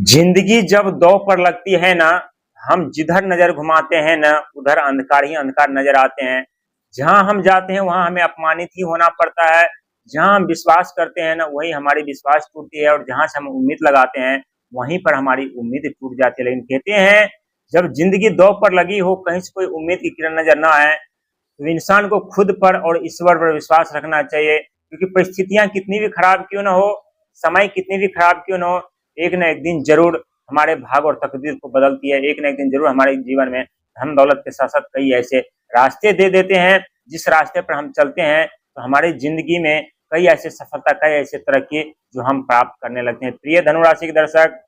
जिंदगी जब दौ पर लगती है ना, हम जिधर नजर घुमाते हैं ना, उधर अंधकार ही अंधकार नजर आते हैं। जहां हम जाते हैं वहां हमें अपमानित ही होना पड़ता है। जहां हम विश्वास करते हैं ना, वही हमारी विश्वास टूटती है, और जहां से हम उम्मीद लगाते हैं वहीं पर हमारी उम्मीद टूट जाती है। लेकिन कहते हैं, जब जिंदगी दौ पर लगी हो, कहीं से कोई उम्मीद की किरण नजर ना आए, तो इंसान को खुद पर और ईश्वर पर विश्वास रखना चाहिए। क्योंकि परिस्थितियां कितनी भी खराब क्यों ना हो, समय कितनी भी खराब क्यों ना हो, एक न एक दिन जरूर हमारे भाग और तकदीर को बदलती है। एक न एक दिन जरूर हमारे जीवन में धन दौलत के साथ साथ कई ऐसे रास्ते दे देते हैं, जिस रास्ते पर हम चलते हैं तो हमारी जिंदगी में कई ऐसे सफलता, कई ऐसे तरक्की जो हम प्राप्त करने लगते हैं। प्रिय धनुराशि के दर्शक,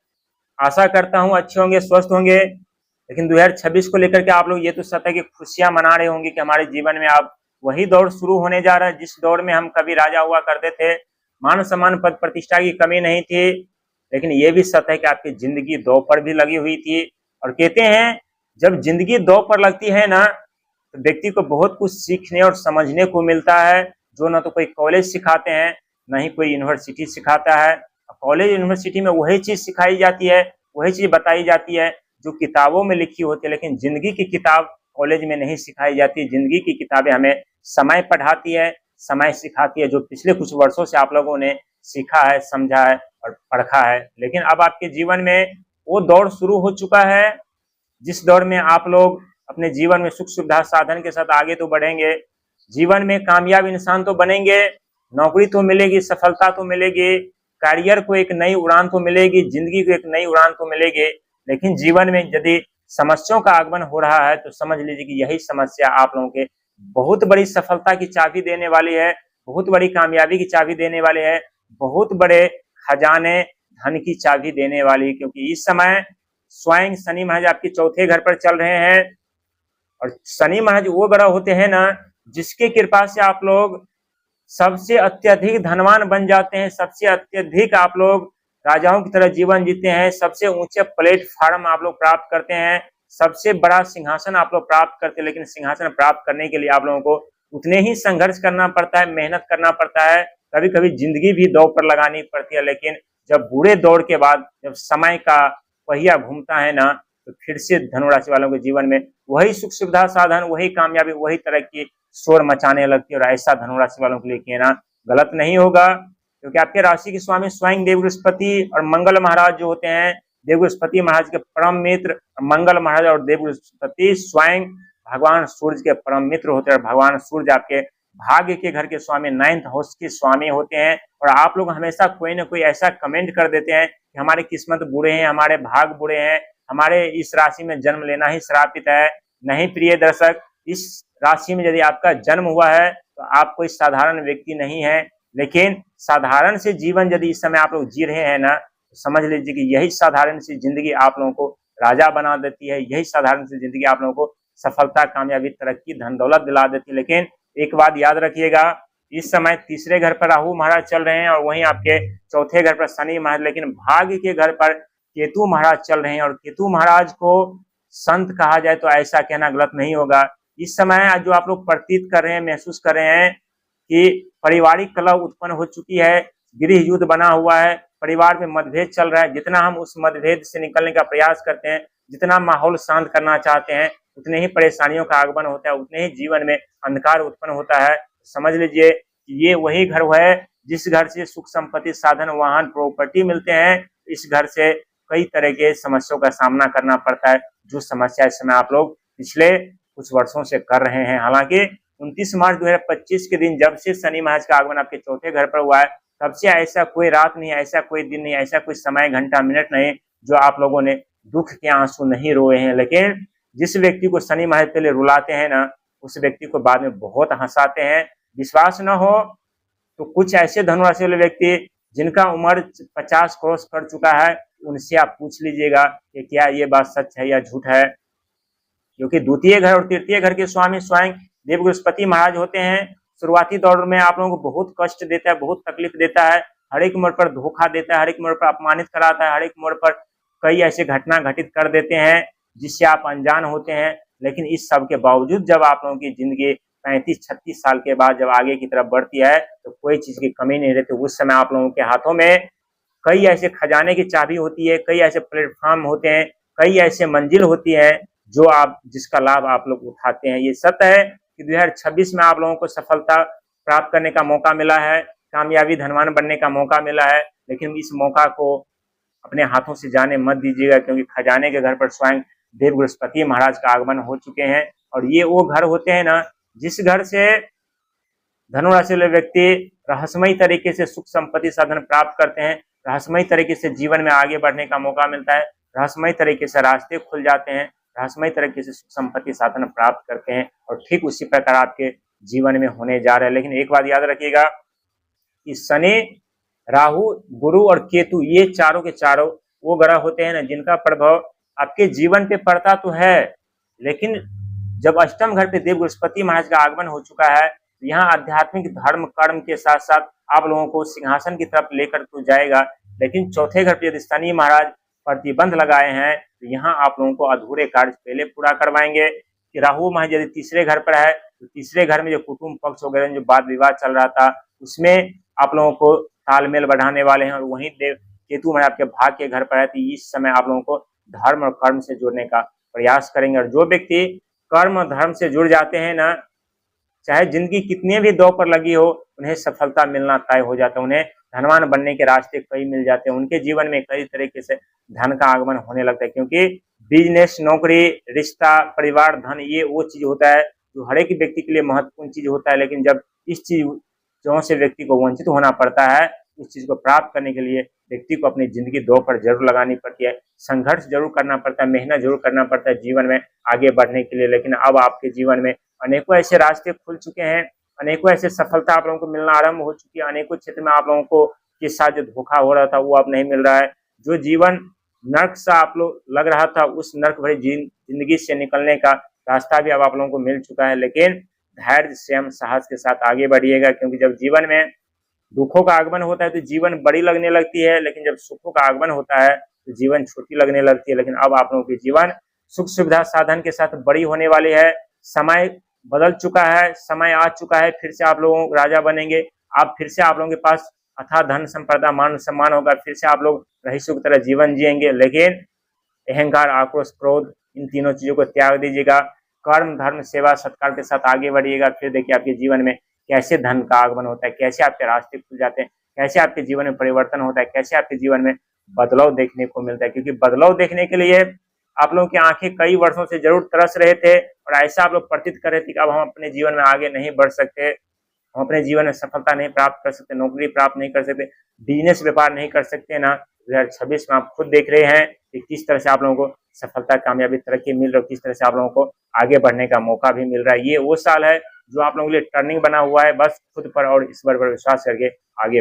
आशा करता हूँ अच्छे होंगे, स्वस्थ होंगे। लेकिन 2026 को लेकर के आप लोग ये तो सत्य है कि खुशियां मना रहे होंगे कि हमारे जीवन में अब वही दौर शुरू होने जा रहा है जिस दौर में हम कभी राजा हुआ करते थे। मान सम्मान, पद प्रतिष्ठा की कमी नहीं थी। लेकिन ये भी सत्य है कि आपकी जिंदगी दौ पर भी लगी हुई थी। और कहते हैं, जब जिंदगी दौ पर लगती है ना, तो व्यक्ति को बहुत कुछ सीखने और समझने को मिलता है, जो ना तो कोई कॉलेज सिखाते हैं, ना ही कोई यूनिवर्सिटी सिखाता है। कॉलेज यूनिवर्सिटी में वही चीज सिखाई जाती है, वही चीज बताई जाती है जो किताबों में लिखी होती है। लेकिन जिंदगी की किताब कॉलेज में नहीं सिखाई जाती। जिंदगी की किताबें हमें समय पढ़ाती है, समय सिखाती है, जो पिछले कुछ वर्षों से आप लोगों ने सीखा है, समझा है और परखा है। लेकिन अब आपके जीवन में वो दौर शुरू हो चुका है, जिस दौर में आप लोग अपने जीवन में सुख सुविधा साधन के साथ आगे तो बढ़ेंगे, जीवन में कामयाब इंसान तो बनेंगे, नौकरी तो मिलेगी, सफलता तो मिलेगी, करियर को एक नई उड़ान तो मिलेगी, जिंदगी को एक नई उड़ान तो मिलेगी। लेकिन जीवन में यदि समस्याओं का आगमन हो रहा है, तो समझ लीजिए कि यही समस्या आप लोगों के बहुत बड़ी सफलता की चाबी देने वाली है, बहुत बड़ी कामयाबी की चाबी देने वाली है, बहुत बड़े खजाने धन की चाबी देने वाली है। क्योंकि इस समय स्वयं शनि महाराज आपके चौथे घर पर चल रहे हैं। और शनि महाराज वो ग्रह होते हैं ना, जिसके कृपा से आप लोग सबसे अत्यधिक धनवान बन जाते हैं, सबसे अत्यधिक आप लोग राजाओं की तरह जीवन जीते हैं, सबसे ऊंचे प्लेटफॉर्म आप लोग प्राप्त करते हैं, सबसे बड़ा सिंहासन आप लोग प्राप्त करते हैं। लेकिन सिंहासन प्राप्त करने के लिए आप लोगों को उतने ही संघर्ष करना पड़ता है, मेहनत करना पड़ता है, कभी कभी जिंदगी भी दौड़ पर लगानी पड़ती है। लेकिन जब बुरे दौर के बाद जब समय का पहिया घूमता है ना, तो फिर से धनुराशि वालों के जीवन में वही सुख सुविधा साधन, वही कामयाबी, वही तरक्की शोर मचाने लगती है। और ऐसा धनुराशि वालों के लिए कहना गलत नहीं होगा, क्योंकि आपके राशि के स्वामी स्वयं देव बृहस्पति और मंगल महाराज जो होते हैं, देव बृहस्पति महाराज के परम मित्र मंगल महाराज और देव बृहस्पति स्वयं भगवान सूर्य के परम मित्र होते हैं। भगवान सूर्य आपके भाग्य के घर के स्वामी, 9th हाउस के स्वामी होते हैं। और आप लोग हमेशा कोई ना कोई ऐसा कमेंट कर देते हैं कि हमारे किस्मत बुरे हैं, हमारे भाग बुरे हैं, हमारे इस राशि में जन्म लेना ही श्रापित है। नहीं प्रिय दर्शक, इस राशि में यदि आपका जन्म हुआ है तो आप कोई साधारण व्यक्ति नहीं है। लेकिन साधारण से जीवन यदि इस समय आप लोग जी रहे हैं ना, तो समझ लीजिए कि यही साधारण सी जिंदगी आप लोगों को राजा बना देती है। यही साधारण सी जिंदगी आप लोगों को सफलता, कामयाबी, तरक्की, धन दौलत दिला देती है। लेकिन एक बात याद रखिएगा, इस समय तीसरे घर पर राहु महाराज चल रहे हैं और वहीं आपके चौथे घर पर शनि महाराज, लेकिन भाग्य के घर पर केतु महाराज चल रहे हैं। और केतु महाराज को संत कहा जाए तो ऐसा कहना गलत नहीं होगा। इस समय जो आप लोग प्रतीत कर रहे हैं, महसूस कर रहे हैं कि पारिवारिक कलह उत्पन्न हो चुकी है, गृह युद्ध बना हुआ है, परिवार में मतभेद चल रहा है। जितना हम उस मतभेद से निकलने का प्रयास करते हैं, जितना माहौल शांत करना चाहते हैं, उतने ही परेशानियों का आगमन होता है, उतने ही जीवन में अंधकार उत्पन्न होता है। समझ लीजिए कि ये वही घर है जिस घर से सुख संपत्ति, साधन, वाहन, प्रॉपर्टी मिलते हैं। इस घर से कई तरह के समस्याओं का सामना करना पड़ता है, जो समस्या इस समय आप लोग पिछले कुछ वर्षों से कर रहे हैं। हालांकि 29 मार्च 2025 के दिन जब से शनि महाराज का आगमन आपके चौथे घर पर हुआ है, तब से ऐसा कोई रात नहीं, ऐसा कोई दिन नहीं, ऐसा कोई समय, घंटा, मिनट नहीं जो आप लोगों ने दुख के आंसू नहीं रोए हैं। लेकिन जिस व्यक्ति को शनि महाराज पहले रुलाते हैं ना, उस व्यक्ति को बाद में बहुत हंसाते हैं। विश्वास न हो तो कुछ ऐसे धनुराशि वाले व्यक्ति जिनका उम्र 50 क्रॉस कर चुका है, उनसे आप पूछ लीजिएगा कि क्या ये बात सच है या झूठ है। क्योंकि द्वितीय घर और तृतीय घर के स्वामी स्वयं देव बृहस्पति महाराज होते हैं। शुरुआती दौर में आप लोगों को बहुत कष्ट देता है, बहुत तकलीफ देता है, हर एक मोड़ पर धोखा देता है, हर एक मोड़ पर अपमानित कराता है, हर एक मोड़ पर कई ऐसे घटना घटित कर देते हैं जिससे आप अनजान होते हैं। लेकिन इस सब के बावजूद जब आप लोगों की जिंदगी 35-36 साल के बाद जब आगे की तरफ बढ़ती है, तो कोई चीज की कमी नहीं रहती। उस समय आप लोगों के हाथों में कई ऐसे खजाने की चाबी होती है, कई ऐसे प्लेटफॉर्म होते हैं, कई ऐसे मंजिल होती है जो आप जिसका लाभ आप लोग उठाते हैं। ये सत्य है कि 2026 में आप लोगों को सफलता प्राप्त करने का मौका मिला है, कामयाबी धनवान बनने का मौका मिला है, लेकिन इस मौका को अपने हाथों से जाने मत दीजिएगा, क्योंकि खजाने के घर पर स्वयं देव बृहस्पति महाराज का आगमन हो चुके हैं। और ये वो घर होते हैं ना, जिस घर से धनुराशि वाले व्यक्ति रहस्यमयी तरीके से सुख संपत्ति साधन प्राप्त करते हैं, रहस्यमयी तरीके से जीवन में आगे बढ़ने का मौका मिलता है, रहस्यमयी तरीके से रास्ते खुल जाते हैं, रहस्यमयी तरीके से सुख संपत्ति साधन प्राप्त करते हैं। और ठीक उसी प्रकार आपके जीवन में होने जा रहा है। लेकिन एक बात याद रखिएगा कि शनि, राहु, गुरु और केतु ये चारों के चारों वो ग्रह होते हैं ना, जिनका प्रभाव आपके जीवन पे पड़ता तो है, लेकिन जब अष्टम घर पे देव बृहस्पति महाराज का आगमन हो चुका है, तो यहाँ आध्यात्मिक धर्म कर्म के साथ साथ आप लोगों को सिंहासन की तरफ लेकर तो जाएगा। लेकिन चौथे घर पे यदि शनि महाराज प्रतिबंध लगाए हैं, तो यहाँ आप लोगों को अधूरे कार्य पहले पूरा करवाएंगे। कि राहु महाराज यदि तीसरे घर पर है, तो तीसरे घर में जो कुटुंब पक्ष वगैरह जो वाद विवाद चल रहा था, उसमें आप लोगों को तालमेल बढ़ाने वाले हैं। और वहीं देव केतु महाराज आपके भाग के घर पर है, तो इस समय आप लोगों को धर्म और कर्म से जुड़ने का प्रयास करेंगे। और जो व्यक्ति कर्म और धर्म से जुड़ जाते हैं ना, चाहे जिंदगी कितने भी दौर पर लगी हो, उन्हें सफलता मिलना तय हो जाता है, उन्हें धनवान बनने के रास्ते कई मिल जाते हैं, उनके जीवन में कई तरीके से धन का आगमन होने लगता है। क्योंकि बिजनेस, नौकरी, रिश्ता, परिवार, धन ये वो चीज होता है जो हर एक व्यक्ति के लिए महत्वपूर्ण चीज होता है। लेकिन जब इस चीजों से व्यक्ति को वंचित होना पड़ता है, उस चीज को प्राप्त करने के लिए व्यक्ति को अपनी जिंदगी दौड़ पर जरूर लगानी पड़ती है, संघर्ष जरूर करना पड़ता है, मेहनत जरूर करना पड़ता है जीवन में आगे बढ़ने के लिए। लेकिन अब आपके जीवन में अनेकों ऐसे रास्ते खुल चुके हैं, अनेकों ऐसे सफलता आप लोगों को मिलना आरंभ हो चुकी है, अनेकों क्षेत्र में आप लोगों को के साथ जो धोखा हो रहा था वो अब नहीं मिल रहा है। जो जीवन नर्क सा आप लोग लग रहा था, उस नर्क भरी जिंदगी से निकलने का रास्ता भी अब आप लोगों को मिल चुका है। लेकिन धैर्य, संयम, साहस के साथ आगे बढ़िएगा, क्योंकि जब जीवन में दुखों का आगमन होता है तो जीवन बड़ी लगने लगती है, लेकिन जब सुखों का आगमन होता है तो जीवन छोटी लगने लगती है। लेकिन अब आप लोगों की जीवन सुख सुविधा साधन के साथ बड़ी होने वाली है। समय बदल चुका है, समय आ चुका है, फिर से आप लोगों राजा बनेंगे, आप फिर से आप लोगों के पास अथाह धन संपदा मान सम्मान होगा, फिर से आप लोग रईसों की तरह जीवन जिएंगे। लेकिन अहंकार, आक्रोश, क्रोध इन तीनों चीजों को त्याग दीजिएगा, कर्म, धर्म, सेवा, सत्कार के साथ आगे बढ़िएगा। फिर देखिए आपके जीवन में कैसे धन का आगमन होता है, कैसे आपके रास्ते खुल जाते हैं, कैसे आपके जीवन में परिवर्तन होता है, कैसे आपके जीवन में बदलाव देखने को मिलता है। क्योंकि बदलाव देखने के लिए आप लोगों की आंखें कई वर्षों से जरूर तरस रहे थे, और ऐसा आप लोग प्रतीत कर रहे थे कि अब हम अपने जीवन में आगे नहीं बढ़ सकते, हम अपने जीवन में सफलता नहीं प्राप्त कर सकते, नौकरी प्राप्त नहीं कर सकते, बिजनेस व्यापार नहीं कर सकते ना। 2026 में आप खुद देख रहे हैं कि किस तरह से आप लोगों को सफलता, कामयाबी, तरक्की मिल रही है, किस तरह से आप लोगों को आगे बढ़ने का मौका भी मिल रहा है। ये वो साल है जो आप लोगों के लिए टर्निंग बना हुआ है। बस खुद पर और ईश्वर पर विश्वास करके आगे बढ़े।